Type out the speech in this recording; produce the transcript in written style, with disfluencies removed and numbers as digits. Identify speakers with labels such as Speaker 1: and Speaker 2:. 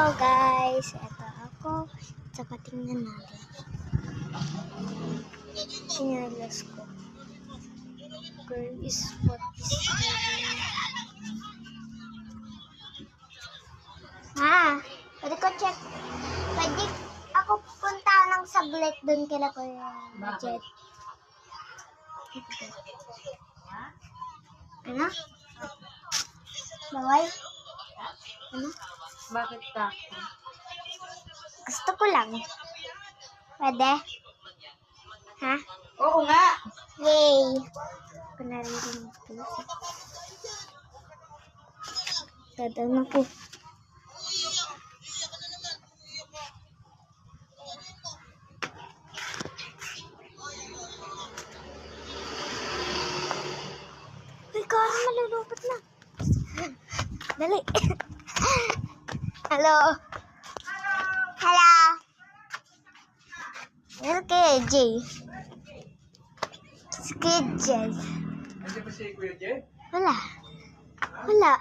Speaker 1: Hello guys, ito ako. Saka tingnan natin. Sinalas ko. Girl is what is pwede ko check. Pwede ako punta ng saglit doon kila Kuya Jet. Ano? Bawal? Ano?
Speaker 2: Bakit ka?
Speaker 1: Gusto ko lang. Pwede? Ha?
Speaker 2: Oo nga!
Speaker 1: Yay! Ako naririnig ko. Dadaan ako. Uy, karang malulupot na. Dali. Hello. Hello. Hello kay Jay. Si Kuya Jay.
Speaker 3: Nandiyan ba si Kuya Jay?
Speaker 1: Wala. Wala.